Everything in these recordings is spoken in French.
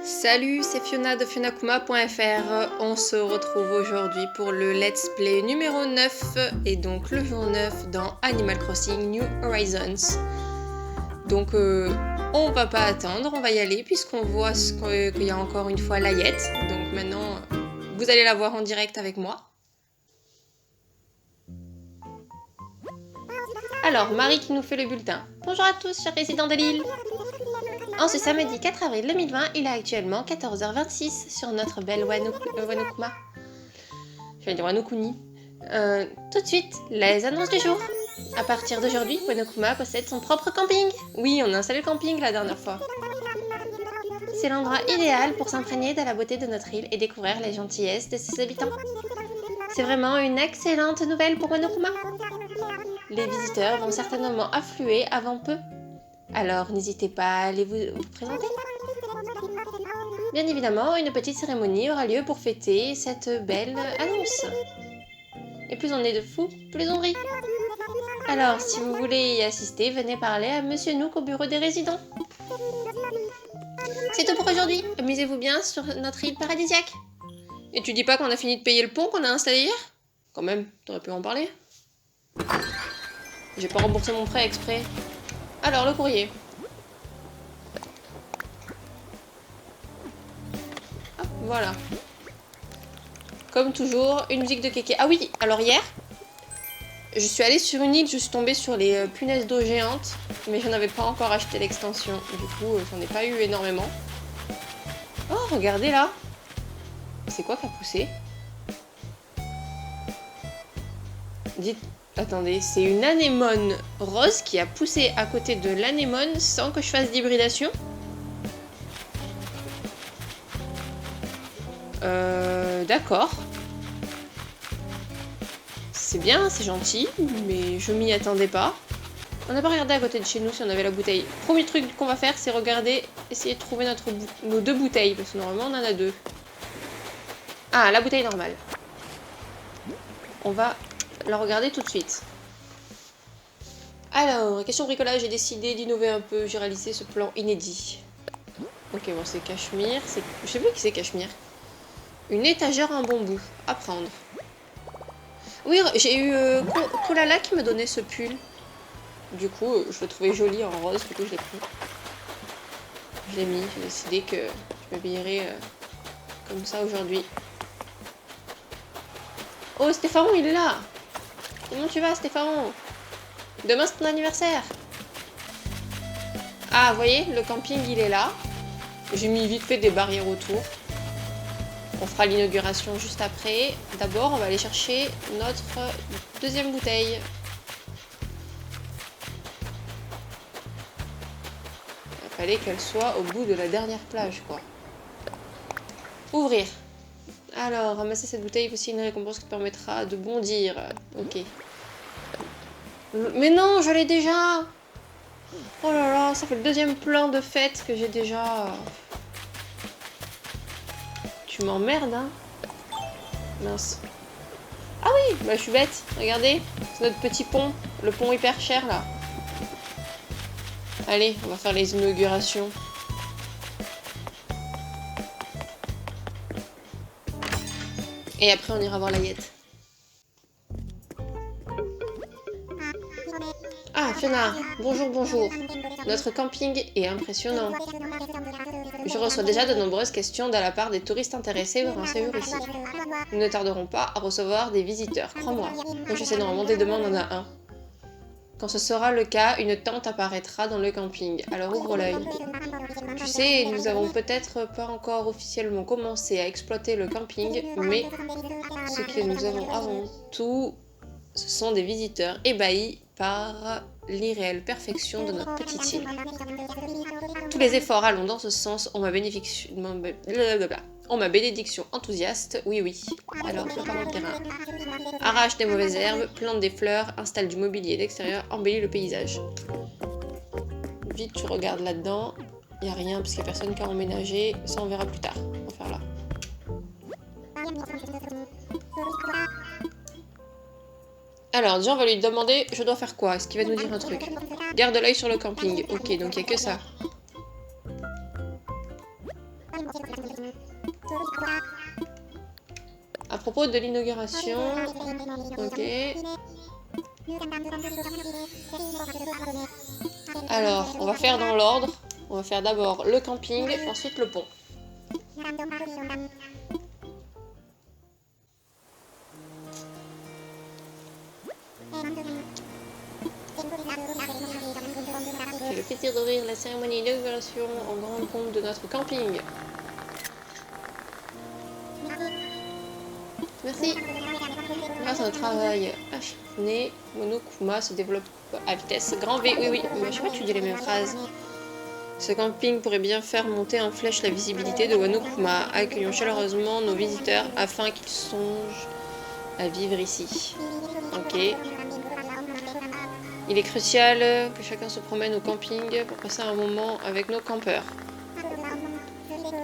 Salut, c'est Fiona de fionakuma.fr. On se retrouve aujourd'hui pour le let's play numéro 9 et donc le jour 9 dans Animal Crossing New Horizons. Donc on va pas attendre, on va y aller puisqu'on voit qu'il y a encore une fois Layette. Donc maintenant vous allez la voir en direct avec moi. Alors Marie qui nous fait le bulletin. Bonjour à tous chers résidents de l'île. En ce samedi 4 avril 2020, il est actuellement 14h26 sur notre belle Wanokuma. Je vais dire Wanokuni. Tout de suite, les annonces du jour. À partir d'aujourd'hui, Wanokuma possède son propre camping. Oui, on a installé le camping la dernière fois. C'est l'endroit idéal pour s'imprégner de la beauté de notre île et découvrir les gentillesses de ses habitants. C'est vraiment une excellente nouvelle pour Wanokuma. Les visiteurs vont certainement affluer avant peu. Alors n'hésitez pas à aller vous présenter. Bien évidemment, une petite cérémonie aura lieu pour fêter cette belle annonce. Et plus on est de fous, plus on rit. Alors, si vous voulez y assister, venez parler à Monsieur Nook au bureau des résidents. C'est tout pour aujourd'hui. Amusez-vous bien sur notre île paradisiaque. Et tu dis pas qu'on a fini de payer le pont qu'on a installé hier ? Quand même, t'aurais pu en parler. J'ai pas remboursé mon prêt exprès. Alors, le courrier. Hop, voilà. Comme toujours, une musique de kéké. Ah oui, alors hier, je suis allée sur une île, je suis tombée sur les punaises d'eau géantes, mais je n'avais pas encore acheté l'extension. Du coup, j'en ai pas eu énormément. Oh, regardez là. C'est quoi qui a poussé ? Dites, attendez, c'est une anémone rose qui a poussé à côté de l'anémone sans que je fasse d'hybridation ? D'accord. C'est bien, c'est gentil, mais je m'y attendais pas. On n'a pas regardé à côté de chez nous si on avait la bouteille. Premier truc qu'on va faire, c'est regarder, essayer de trouver nos deux bouteilles, parce que normalement on en a deux. Ah, la bouteille normale. On va la regarder tout de suite. Alors, question bricolage, j'ai décidé d'innover un peu, j'ai réalisé ce plan inédit. Ok, bon, c'est Cachemire, je sais plus qui c'est Cachemire. Une étagère en bambou, à prendre. Oui, j'ai eu Kolala qui me donnait ce pull. Du coup, je le trouvais joli en rose, du coup je l'ai pris. Je l'ai mis, j'ai décidé que je m'habillerais comme ça aujourd'hui. Oh, Stéphane, il est là! Comment tu vas, Stéphane? Demain, c'est ton anniversaire! Ah, vous voyez, le camping, il est là. J'ai mis vite fait des barrières autour. On fera l'inauguration juste après. D'abord, on va aller chercher notre deuxième bouteille. Il fallait qu'elle soit au bout de la dernière plage, quoi. Ouvrir. Alors, ramasser cette bouteille est aussi une récompense qui te permettra de bondir. Ok. Mais non, je l'ai déjà! Oh là là, ça fait le deuxième plan de fête que j'ai déjà. Tu m'emmerdes, hein? Mince. Ah oui, bah je suis bête. Regardez, c'est notre petit pont. Le pont hyper cher, là. Allez, on va faire les inaugurations. Et après, on ira voir Layette. Ah, Fiona, bonjour, bonjour. Notre camping est impressionnant. Je reçois déjà de nombreuses questions de la part des touristes intéressés par un séjour ici. Nous ne tarderons pas à recevoir des visiteurs, crois-moi. Moi, je sais normalement des demandes, on en a un. Quand ce sera le cas, une tente apparaîtra dans le camping, alors ouvre l'œil. Tu sais, nous avons peut-être pas encore officiellement commencé à exploiter le camping, mais ce que nous avons avant tout, ce sont des visiteurs ébahis par l'irréelle perfection de notre petite île. Tous les efforts allant dans ce sens ont ma bénédiction enthousiaste, oui oui. Alors, prépare le terrain. Arrache des mauvaises herbes, plante des fleurs, installe du mobilier d'extérieur, embellit le paysage. Vite, tu regardes là-dedans. Il n'y a rien parce qu'il n'y a personne qui a emménagé. Ça, on verra plus tard. On va faire là. Alors, déjà, on va lui demander je dois faire quoi. Est-ce qu'il va nous dire un truc? Garde l'œil sur le camping. Ok, donc il n'y a que ça. À propos de l'inauguration, ok. Alors, on va faire dans l'ordre. On va faire d'abord le camping, ensuite le pont. J'ai le plaisir d'ouvrir la cérémonie d'inauguration en grande pompe de notre camping. Merci. Grâce à un travail acharné, Monokuma se développe à vitesse grand V. Oui, oui, mais je sais pas, tu dis les mêmes phrases. Ce camping pourrait bien faire monter en flèche la visibilité de Wano-kuma. Accueillons chaleureusement nos visiteurs afin qu'ils songent à vivre ici. Ok. Il est crucial que chacun se promène au camping pour passer un moment avec nos campeurs.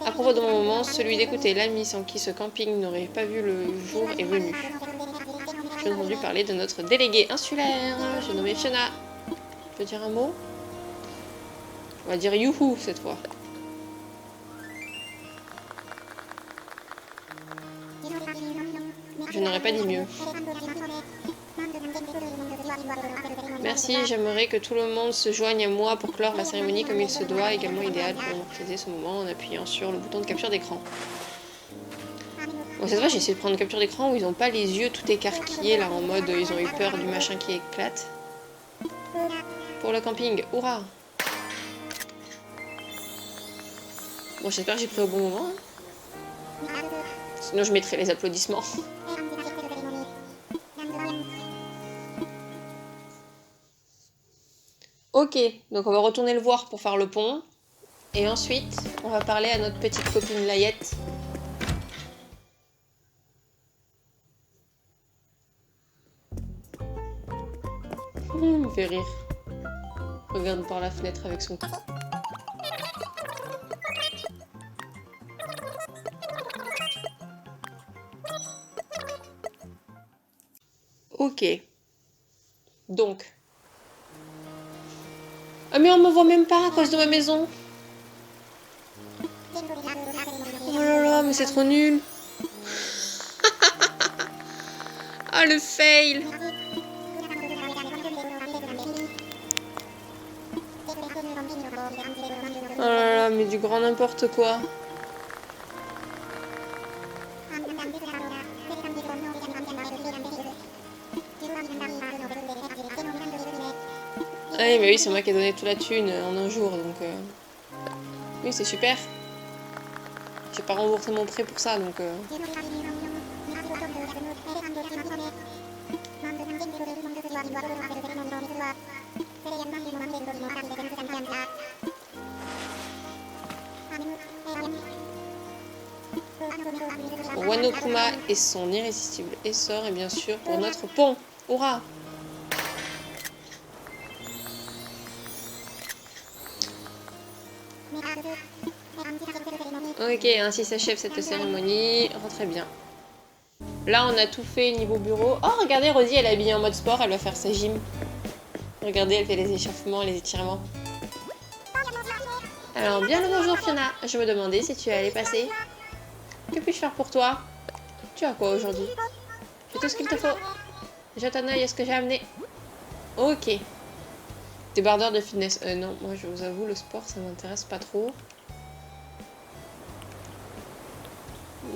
À propos de mon moment, celui d'écouter l'ami sans qui ce camping n'aurait pas vu le jour est venu. J'ai entendu parler de notre délégué insulaire. J'ai nommé Fiona. Tu veux dire un mot? On va dire youhou cette fois. Je n'aurais pas dit mieux. Merci, j'aimerais que tout le monde se joigne à moi pour clore la cérémonie comme il se doit, également idéal pour immortaliser ce moment en appuyant sur le bouton de capture d'écran. Bon, cette fois j'ai essayé de prendre une capture d'écran où ils n'ont pas les yeux tout écarquillés là en mode ils ont eu peur du machin qui éclate. Pour le camping, hurrah! Bon, j'espère que j'ai pris au bon moment. Sinon je mettrai les applaudissements. Ok, donc on va retourner le voir pour faire le pont. Et ensuite, on va parler à notre petite copine Layette. Il me fait rire. Regarde par la fenêtre avec son cou. Ok. Donc. Ah mais on me voit même pas à cause de ma maison. Oh là là, mais c'est trop nul. Ah le fail. Oh là là, mais du grand n'importe quoi. Ah oui, mais oui, c'est moi qui ai donné toute la thune en un jour, donc... Oui, c'est super. J'ai pas remboursé mon prêt pour ça, donc... Wano-kuma et son irrésistible essor, et bien sûr pour notre pont. Hurrah! Ok, ainsi s'achève cette cérémonie. Rentrez bien. Là, on a tout fait niveau bureau. Oh, regardez, Rosie, elle est habillée en mode sport. Elle va faire sa gym. Regardez, elle fait les échauffements, les étirements. Alors, bien le bonjour, Fiona. Je me demandais si tu allais passer. Que puis-je faire pour toi? Tu as quoi aujourd'hui? J'ai tout ce qu'il te faut. Jette un œil à ce que j'ai amené. Ok. Débardeur de fitness. Non, moi, je vous avoue, le sport, ça m'intéresse pas trop.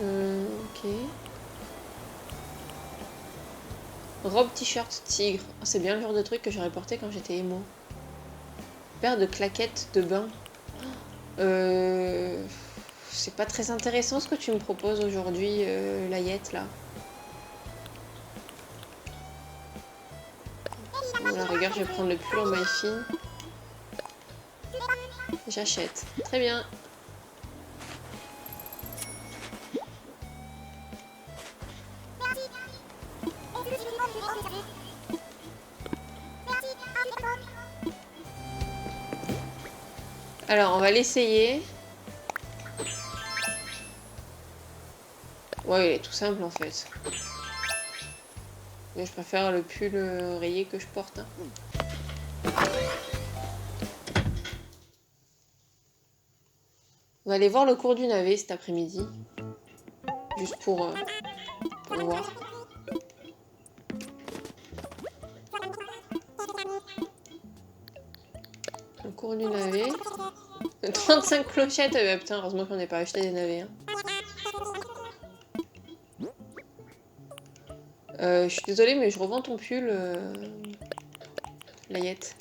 Ok. Robe t-shirt tigre. Oh, c'est bien le genre de truc que j'aurais porté quand j'étais émo. Paire de claquettes de bain. C'est pas très intéressant ce que tu me proposes aujourd'hui, Layette, là. Bon, la rigueur, je vais prendre le pull en maille fine. J'achète. Très bien. Alors, on va l'essayer. Ouais, il est tout simple en fait. Mais je préfère le pull rayé que je porte. va aller voir le cours du navet cet après-midi. Juste pour voir. Le cours du navet. 35 clochettes. Putain, heureusement qu'on n'ait pas acheté des navets. Hein. Je suis désolée, mais je revends ton pull, Layette.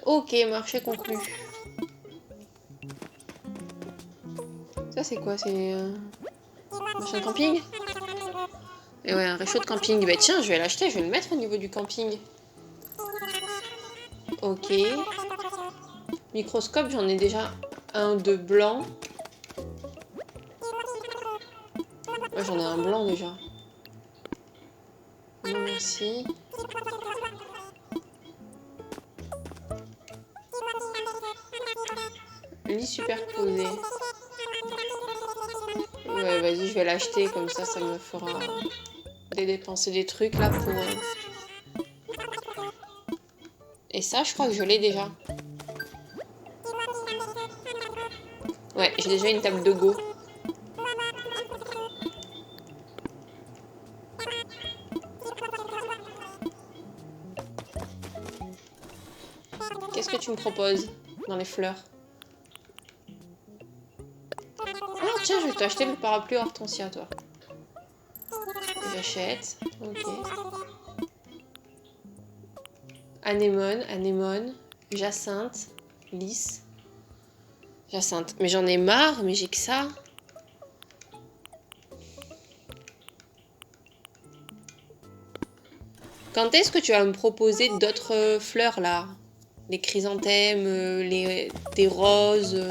Ok, marché conclu. Ça c'est quoi? C'est machin de camping? Et ouais, un réchaud de camping. Bah tiens, je vais l'acheter, je vais le mettre au niveau du camping. Ok. Microscope, j'en ai déjà un de blanc. Ouais, j'en ai un blanc déjà. Non, merci. Lit superposé. Ouais, vas-y, je vais l'acheter, comme ça me fera dépenser des trucs là pour... Et ça, je crois que je l'ai déjà. Ouais, j'ai déjà une table de go. Qu'est-ce que tu me proposes dans les fleurs? Ah tiens, je vais t'acheter le parapluie hortensia, toi. J'achète. Ok. Anémone, jacinthe, lys. Jacinthe. Mais j'en ai marre, mais j'ai que ça. Quand est-ce que tu vas me proposer d'autres fleurs, là? Les chrysanthèmes, des roses.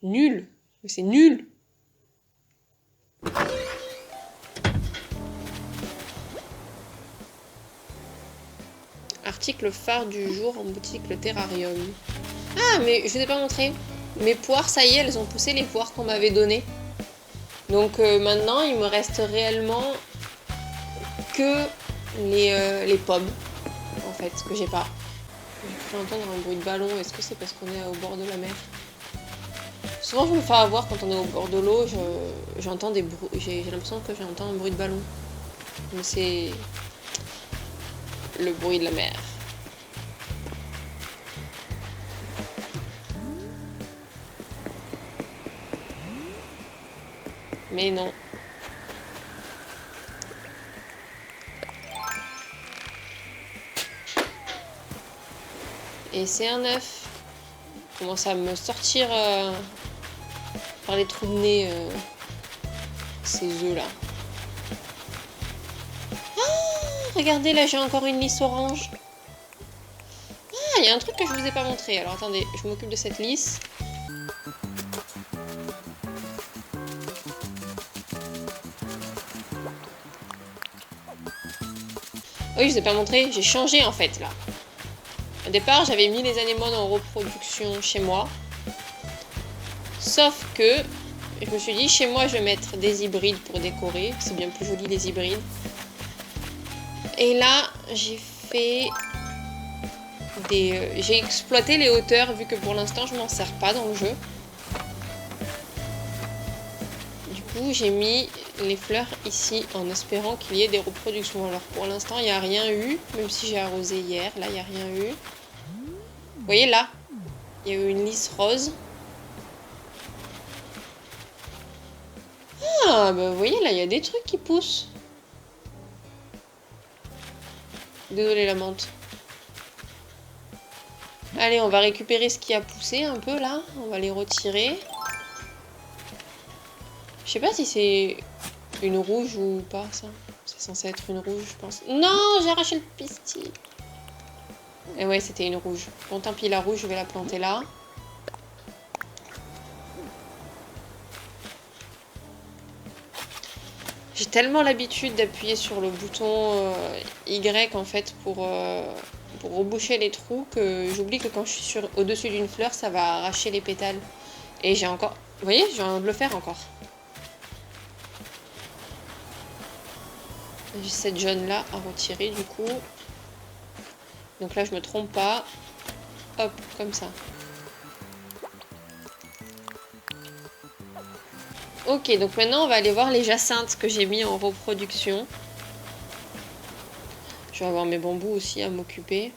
Nul. Mais c'est nul. Article phare du jour en boutique le terrarium. Ah, mais je vous ai pas montré. Mes poires, ça y est, elles ont poussé les poires qu'on m'avait données. Donc maintenant, il me reste réellement que les pommes, en fait, que j'ai pas. J'ai cru entendre un bruit de ballon. Est-ce que c'est parce qu'on est au bord de la mer? Souvent, je me fais avoir quand on est au bord de l'eau. J'entends des bruits. J'ai l'impression que j'entends un bruit de ballon. Mais c'est le bruit de la mer. Mais non. Et c'est un œuf. Il commence à me sortir par les trous de nez ces œufs là. Ah, regardez, là j'ai encore une lisse orange. Ah, il y a un truc que je vous ai pas montré. Alors attendez, je m'occupe de cette lisse. Oui, je vous ai pas montré, j'ai changé en fait là. Au départ, j'avais mis les anémones en reproduction chez moi. Sauf que je me suis dit, chez moi, je vais mettre des hybrides pour décorer. C'est bien plus joli les hybrides. Et là, j'ai fait des... j'ai exploité les hauteurs vu que pour l'instant, je m'en sers pas dans le jeu. Du coup, j'ai mis les fleurs ici en espérant qu'il y ait des reproductions. Alors pour l'instant, il n'y a rien eu, même si j'ai arrosé hier. Là, il n'y a rien eu. Vous voyez là, il y a eu une lisse rose. Ah, bah vous voyez là, il y a des trucs qui poussent. Désolée la menthe. Allez, on va récupérer ce qui a poussé un peu là. On va les retirer. Je sais pas si c'est une rouge ou pas ça. C'est censé être une rouge, je pense. Non, j'ai arraché le pistil. Et ouais, c'était une rouge. Bon, tant pis, la rouge, je vais la planter là. J'ai tellement l'habitude d'appuyer sur le bouton Y en fait pour pour reboucher les trous que j'oublie que quand je suis au-dessus d'une fleur, ça va arracher les pétales. Et j'ai encore... Vous voyez, j'ai envie de le faire encore. J'ai cette jaune-là à retirer du coup. Donc là, je me trompe pas. Hop, comme ça. Ok, donc maintenant, on va aller voir les jacinthes que j'ai mis en reproduction. Je vais avoir mes bambous aussi à m'occuper.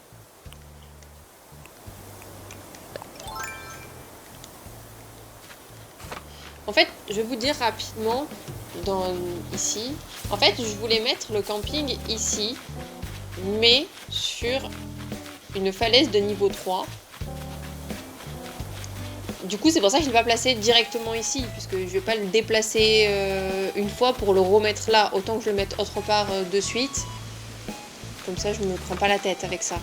En fait, je vais vous dire rapidement, ici. En fait, je voulais mettre le camping ici, mais sur une falaise de niveau 3. Du coup, c'est pour ça que je ne l'ai pas placé directement ici, puisque je ne vais pas le déplacer une fois pour le remettre là. Autant que je le mette autre part de suite. Comme ça, je ne me prends pas la tête avec ça.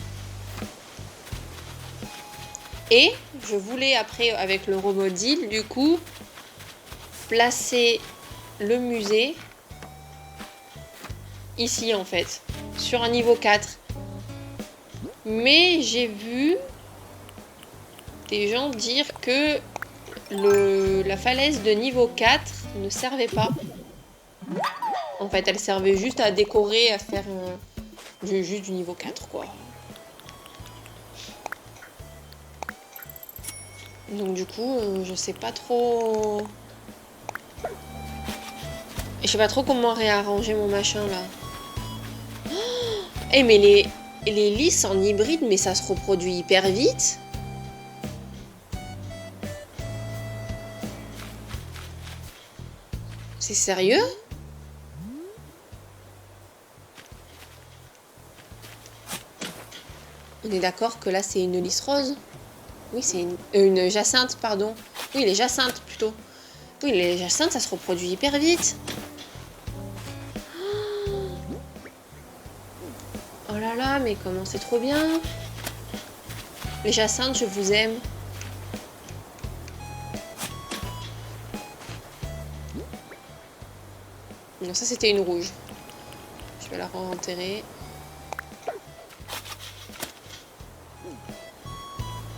Et je voulais après, avec le remodile, du coup, placer le musée ici en fait, sur un niveau 4. Mais j'ai vu des gens dire que la falaise de niveau 4 ne servait pas. En fait, elle servait juste à décorer, à faire juste du niveau 4 quoi. Donc du coup, je sais pas trop... Je sais pas trop comment réarranger mon machin là. Eh mais les lys en hybride, mais ça se reproduit hyper vite. C'est sérieux? On est d'accord que là c'est une lys rose? Oui, c'est une jacinthe, pardon. Oui, les jacinthes plutôt. Oui, les jacinthes, ça se reproduit hyper vite. Oh là là, mais comment c'est trop bien. Les jacinthes, je vous aime. Non, ça c'était une rouge. Je vais la re-enterrer.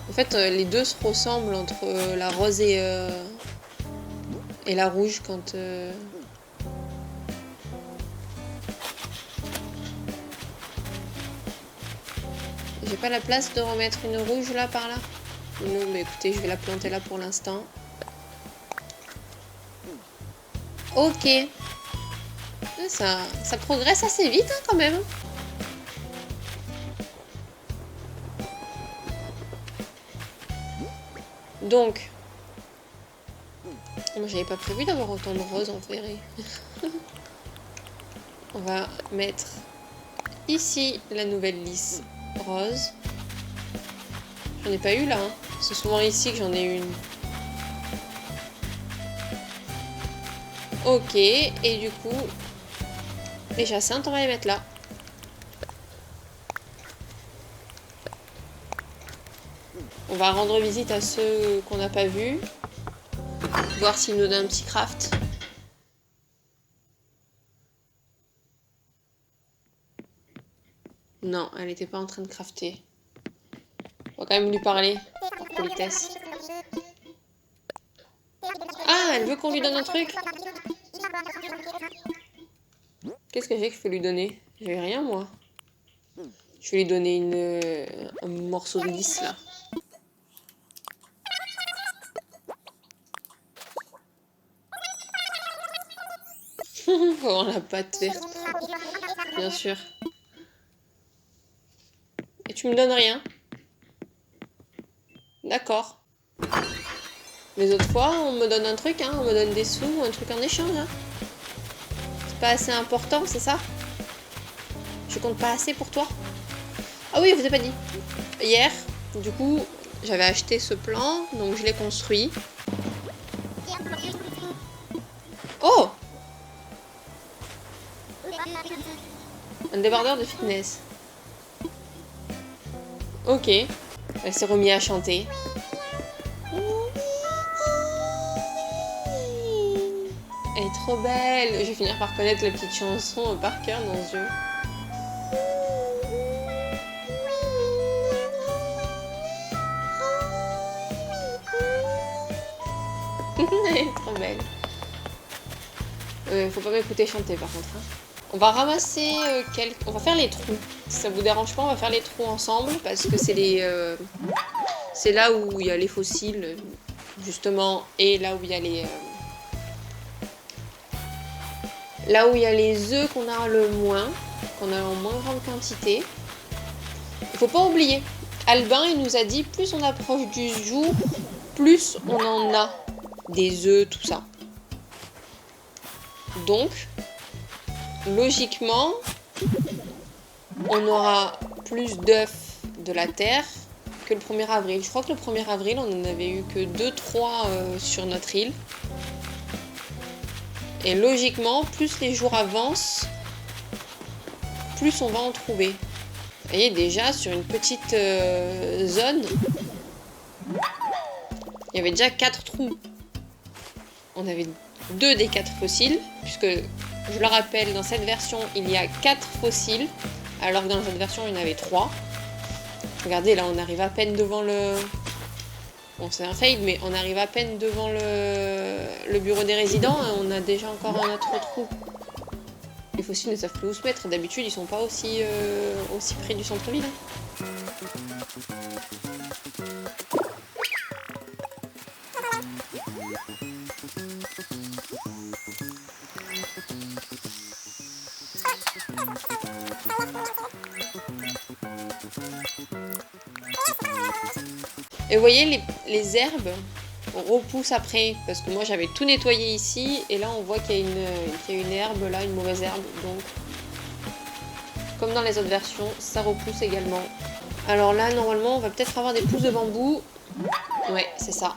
En fait, les deux se ressemblent entre la rose et la rouge quand... J'ai pas la place de remettre une rouge là par là. Non, mais écoutez, je vais la planter là pour l'instant. Ok. Ça progresse assez vite hein, quand même. Donc, moi j'avais pas prévu d'avoir autant de roses en verré. On va mettre ici la nouvelle lys rose. J'en ai pas eu là. Hein. C'est souvent ici que j'en ai une. Ok, et du coup, les jacinthes, on va les mettre là. On va rendre visite à ceux qu'on n'a pas vus. Voir s'ils nous donnent un petit craft. Non, elle n'était pas en train de crafter. On va quand même lui parler, pour politesse. Ah, elle veut qu'on lui donne un truc? Qu'est-ce que j'ai que je peux lui donner? J'ai rien, moi. Je vais lui donner un morceau de lys, là. Oh, la pâte verte. Bien sûr. Et tu me donnes rien? D'accord. Les autres fois, on me donne un truc, hein, on me donne des sous ou un truc en échange. Hein. C'est pas assez important, c'est ça? Je compte pas assez pour toi? Ah oui, je vous ai pas dit. Hier, du coup, j'avais acheté ce plan, donc je l'ai construit. Oh! Un débardeur de fitness. Ok. Elle s'est remise à chanter. Elle est trop belle. Je vais finir par connaître la petite chanson par cœur dans ce jeu. Elle est trop belle. Faut pas m'écouter chanter par contre. Hein. On va ramasser quelques... On va faire les trous. Si ça vous dérange pas, on va faire les trous ensemble parce que c'est les... c'est là où il y a les fossiles, justement, et là où il y a les... là où il y a les œufs qu'on a le moins, qu'on a en moins grande quantité. Il faut pas oublier, Albin, il nous a dit, plus on approche du jour, plus on en a des œufs, tout ça. Donc, logiquement, on aura plus d'œufs de la Terre que le 1er avril. Je crois que le 1er avril, on en avait eu que 2-3 sur notre île. Et logiquement, plus les jours avancent, plus on va en trouver. Vous voyez, déjà, sur une petite zone, il y avait déjà 4 trous. On avait 2 des 4 fossiles, puisque, je le rappelle, dans cette version, il y a 4 fossiles, alors que dans cette version, il y en avait 3. Regardez, là, on arrive à peine devant le... Bon, c'est un fail, mais on arrive à peine devant le bureau des résidents, et on a déjà encore un autre trou. Les fossiles ne savent plus où se mettre. D'habitude, ils sont pas aussi près du centre-ville. Hein. Et vous voyez, les herbes repoussent après, parce que moi j'avais tout nettoyé ici, et là on voit qu'il y a une herbe là, une mauvaise herbe, donc comme dans les autres versions, ça repousse également. Alors là, normalement, on va peut-être avoir des pousses de bambou. Ouais, c'est ça.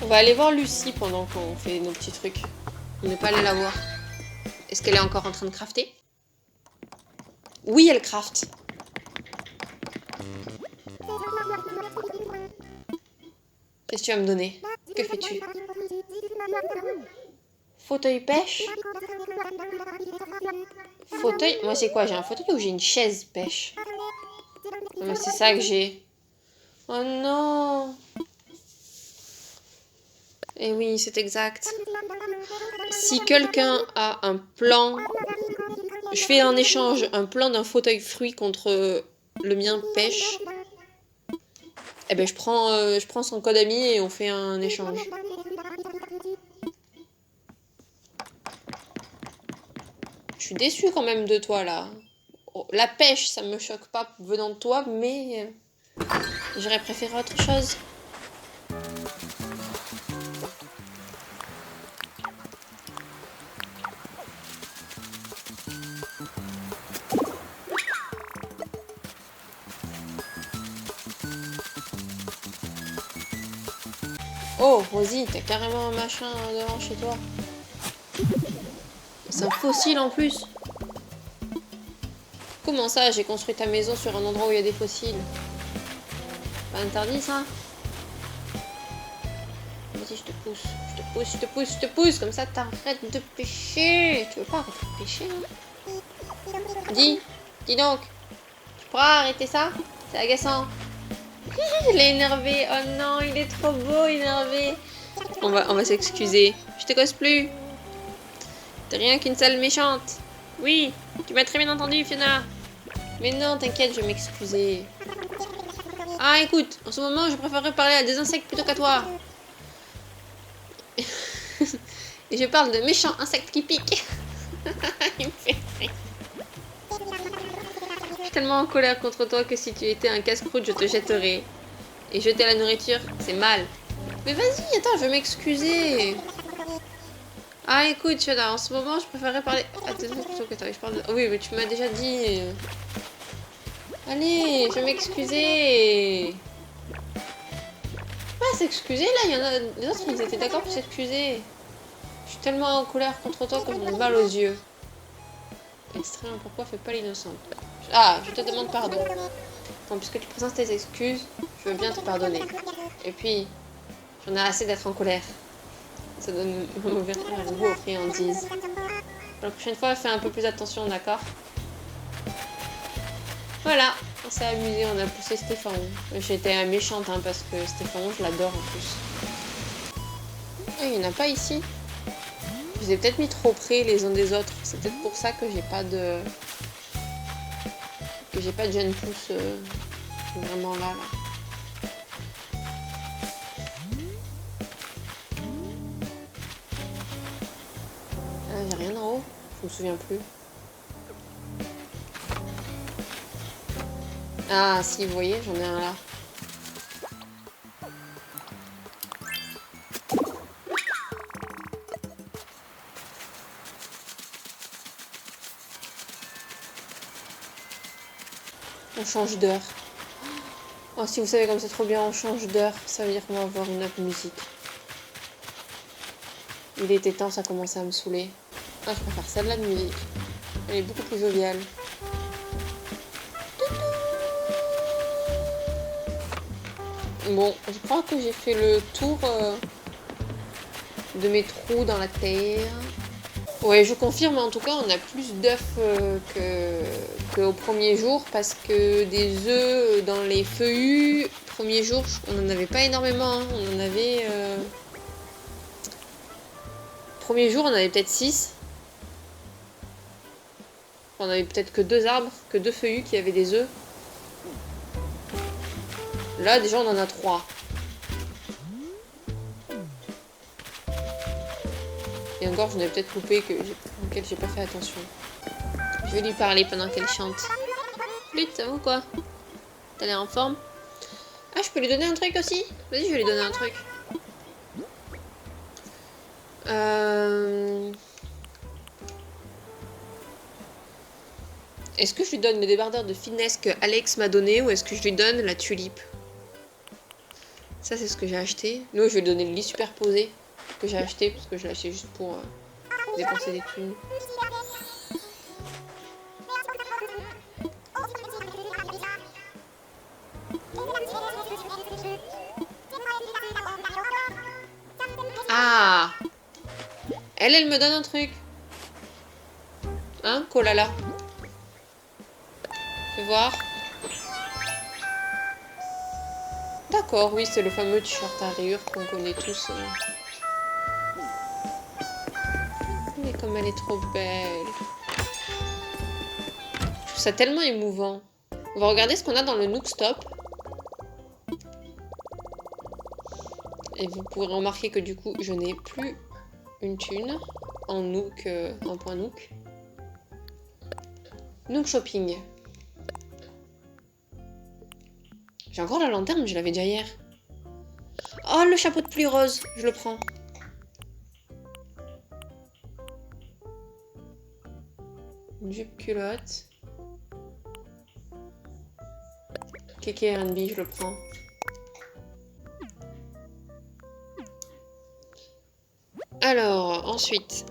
On va aller voir Lucie pendant qu'on fait nos petits trucs. On n'est pas allé la voir. Est-ce qu'elle est encore en train de crafter? Oui, elle crafte. Qu'est-ce que tu vas me donner? Que fais-tu? Fauteuil pêche? Fauteuil? Moi, c'est quoi? J'ai un fauteuil ou j'ai une chaise pêche? Non, c'est ça que j'ai. Oh non! Eh oui, c'est exact. Si quelqu'un a un plan, je fais en échange un plan d'un fauteuil fruit contre le mien pêche. Eh ben je prends son code ami et on fait un échange. Je suis déçue quand même de toi là. La pêche, ça me choque pas venant de toi, mais j'aurais préféré autre chose. Oh, Rosie, t'as carrément un machin devant chez toi. C'est un fossile en plus. Comment ça, j'ai construit ta maison sur un endroit où il y a des fossiles? Pas interdit ça? Vas-y, je te pousse. Je te pousse, je te pousse, je te pousse. Comme ça, t'arrêtes de pêcher. Tu veux pas arrêter de pêcher, hein? Dis donc. Tu pourras arrêter ça? C'est agaçant. Il est énervé. Oh non, il est trop beau, énervé. On va s'excuser. Je te cause plus. T'es rien qu'une sale méchante. Oui, tu m'as très bien entendu, Fiona. Mais non, t'inquiète, je vais m'excuser. Ah, écoute, en ce moment, je préférerais parler à des insectes plutôt qu'à toi. Et je parle de méchants insectes qui piquent. Il me fait rire. Je suis tellement en colère contre toi que si tu étais un casse-croûte, je te jetterais. Et jeter la nourriture, c'est mal. Mais vas-y, attends, je vais m'excuser. Ah, écoute, Fiona, en ce moment, je préférerais parler... Attends, plutôt que toi, je parle de... Oui, mais tu m'as déjà dit... Allez, je vais m'excuser. Pas s'excuser, là, il y en a... Les autres, ils étaient d'accord pour s'excuser. Je suis tellement en colère contre toi que j'ai mal aux yeux. Extrême, pourquoi fais pas l'innocente? Ah, je te demande pardon. Bon, puisque tu présentes tes excuses, je veux bien te pardonner. Et puis, J'en ai assez d'être en colère. Ça donne un mauvais goût aux friandises. La prochaine fois, fais un peu plus attention, d'accord? Voilà, on s'est amusé, on a poussé Stéphane. J'étais méchante hein, parce que Stéphane, je l'adore en plus. Ah, il n'y en a pas ici. Je les ai peut-être mis trop près les uns des autres. C'est peut-être pour ça que j'ai pas de... jeunes pousses vraiment là. Ah, j'ai rien en haut. Je me souviens plus. Ah, si, vous voyez, j'en ai un là. On change d'heure. Oh, si vous savez comme c'est trop bien, on change d'heure. Ça veut dire qu'on va avoir une autre musique. Il était temps, ça commençait à me saouler. Ah, je préfère celle-là de musique. Elle est beaucoup plus joviale. Bon, je crois que j'ai fait le tour de mes trous dans la terre. Ouais, je confirme, en tout cas, on a plus d'œufs qu'au premier jour parce que des œufs dans les feuillus, premier jour, on n'en avait pas énormément. Hein. On en avait... Premier jour, on avait peut-être 6. On avait peut-être que 2 arbres, que 2 feuillus qui avaient des œufs. Là, déjà, on en a 3. Et encore, j'en ai peut-être coupé auquel j'ai pas fait attention. Je vais lui parler pendant qu'elle chante. Flûte, ça va ou quoi? T'as l'air en forme? Ah, je peux lui donner un truc aussi? Vas-y, je vais lui donner un truc. Est-ce que je lui donne le débardeur de finesse que Alex m'a donné ou est-ce que je lui donne la tulipe? Ça, c'est ce que j'ai acheté. Nous, je vais lui donner le lit superposé que j'ai acheté parce que je l'ai acheté juste pour dépenser des thunes. Ah! Elle me donne un truc. Hein, Kolala? Fais voir. D'accord, oui, c'est le fameux t-shirt à rayures qu'on connaît tous. Mais comme elle est trop belle. Je trouve ça tellement émouvant. On va regarder ce qu'on a dans le Nook Stop. Et vous pourrez remarquer que du coup, je n'ai plus une thune en Nook, en point Nook. Nook Shopping. J'ai encore la lanterne, mais je l'avais déjà hier. Oh, le chapeau de pluie rose, je le prends. Une jupe culotte. Kéké R&B, je le prends. Alors, ensuite.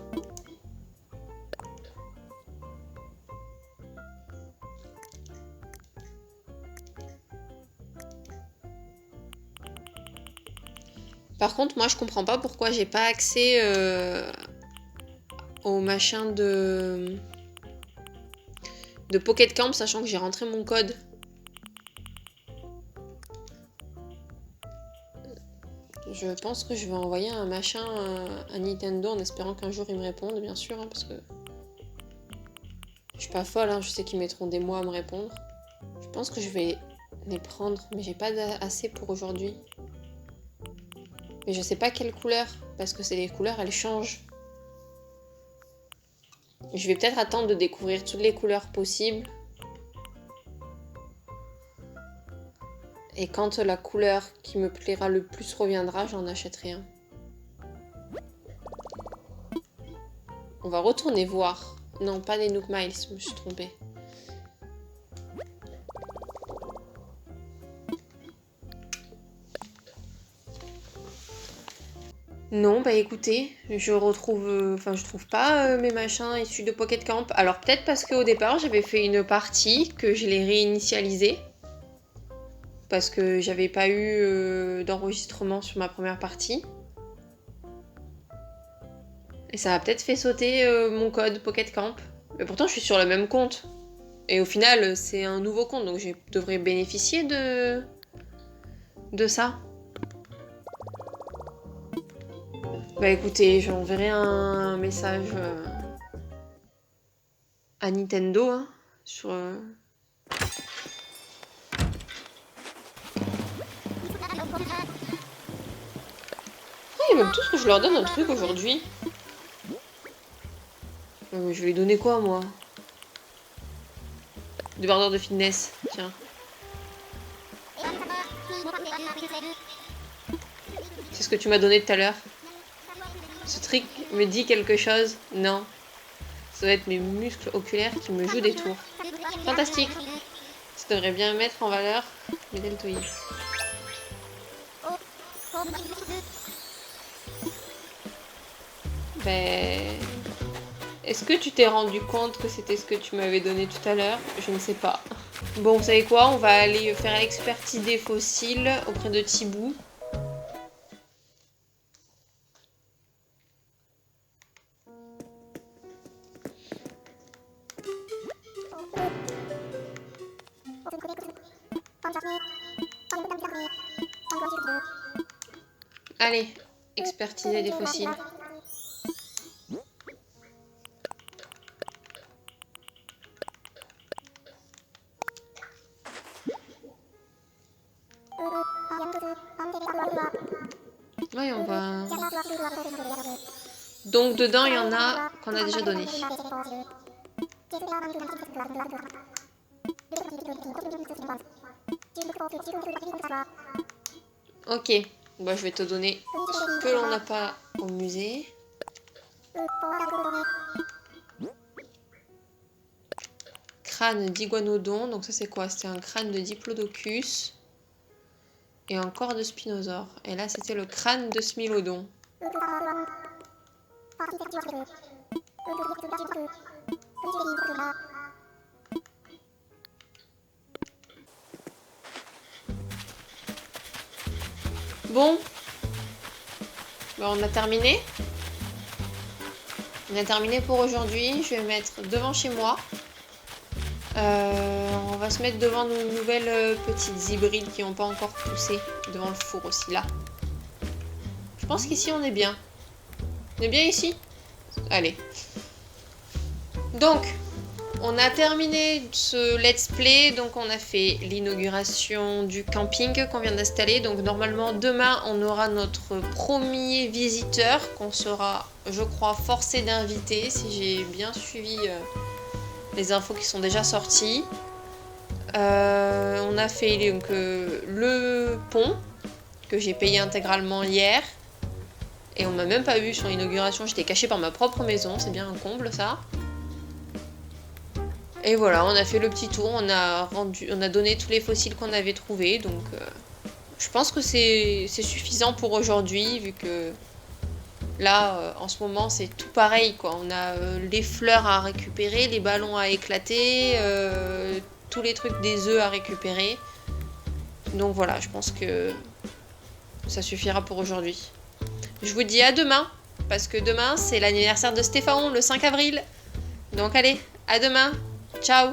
Par contre, moi, je comprends pas pourquoi j'ai pas accès au machin de Pocket Camp, sachant que j'ai rentré mon code. Je pense que je vais envoyer un machin à Nintendo en espérant qu'un jour ils me répondent, bien sûr, hein, parce que je suis pas folle, hein, je sais qu'ils mettront des mois à me répondre. Je pense que je vais les prendre, mais j'ai pas assez pour aujourd'hui. Mais je sais pas quelle couleur, parce que c'est les couleurs, elles changent. Je vais peut-être attendre de découvrir toutes les couleurs possibles. Et quand la couleur qui me plaira le plus reviendra, j'en achèterai un. On va retourner voir. Non, pas les Nook Miles, je me suis trompée. Non, bah écoutez, je trouve pas mes machins issus de Pocket Camp. Alors peut-être parce qu'au départ, j'avais fait une partie, que je l'ai réinitialisée. parce que j'avais pas eu d'enregistrement sur ma première partie. Et ça a peut-être fait sauter mon code Pocket Camp. Mais pourtant, je suis sur le même compte. Et au final, c'est un nouveau compte, donc je devrais bénéficier de ça. Bah écoutez, j'enverrai un message à Nintendo hein, sur... ils m'aiment tous que je leur donne un truc aujourd'hui. Je vais lui donner quoi, moi? Des barres de fitness, tiens. C'est ce que tu m'as donné tout à l'heure. Ce truc me dit quelque chose? Non. Ça doit être mes muscles oculaires qui me jouent des tours. Fantastique. Ça devrait bien mettre en valeur mes deltoïdes. Ben... Est-ce que tu t'es rendu compte que c'était ce que tu m'avais donné tout à l'heure? Je ne sais pas. Bon, vous savez quoi? On va aller faire l'expertise des fossiles auprès de Thibou. Allez, expertiser des fossiles. Oui, on va... Donc dedans, il y en a qu'on a déjà donné. Ok, bah, je vais te donner ce que l'on n'a pas au musée. Crâne d'iguanodon, donc ça c'est quoi? C'était un crâne de diplodocus. Et un corps de spinosaure. Et là c'était le crâne de smilodon. Bon, ben, on a terminé. On a terminé pour aujourd'hui. Je vais me mettre devant chez moi. On va se mettre devant nos nouvelles petites hybrides qui n'ont pas encore poussé. Devant le four aussi, là. Je pense qu'ici, on est bien. On est bien ici? Allez. Donc, on a terminé ce let's play. Donc, on a fait l'inauguration du camping qu'on vient d'installer. Donc, normalement, demain, on aura notre premier visiteur qu'on sera, je crois, forcé d'inviter si j'ai bien suivi... les infos qui sont déjà sorties. On a fait donc, le pont que j'ai payé intégralement hier. Et on m'a même pas vu sur l'inauguration. J'étais cachée par ma propre maison. C'est bien un comble ça. Et voilà, on a fait le petit tour. On a donné tous les fossiles qu'on avait trouvés. Donc je pense que c'est suffisant pour aujourd'hui. Vu que là, en ce moment, c'est tout pareil, quoi. On a les fleurs à récupérer, les ballons à éclater, tous les trucs des œufs à récupérer. Donc voilà, je pense que ça suffira pour aujourd'hui. Je vous dis à demain, parce que demain, c'est l'anniversaire de Stéphane, le 5 avril. Donc allez, à demain. Ciao!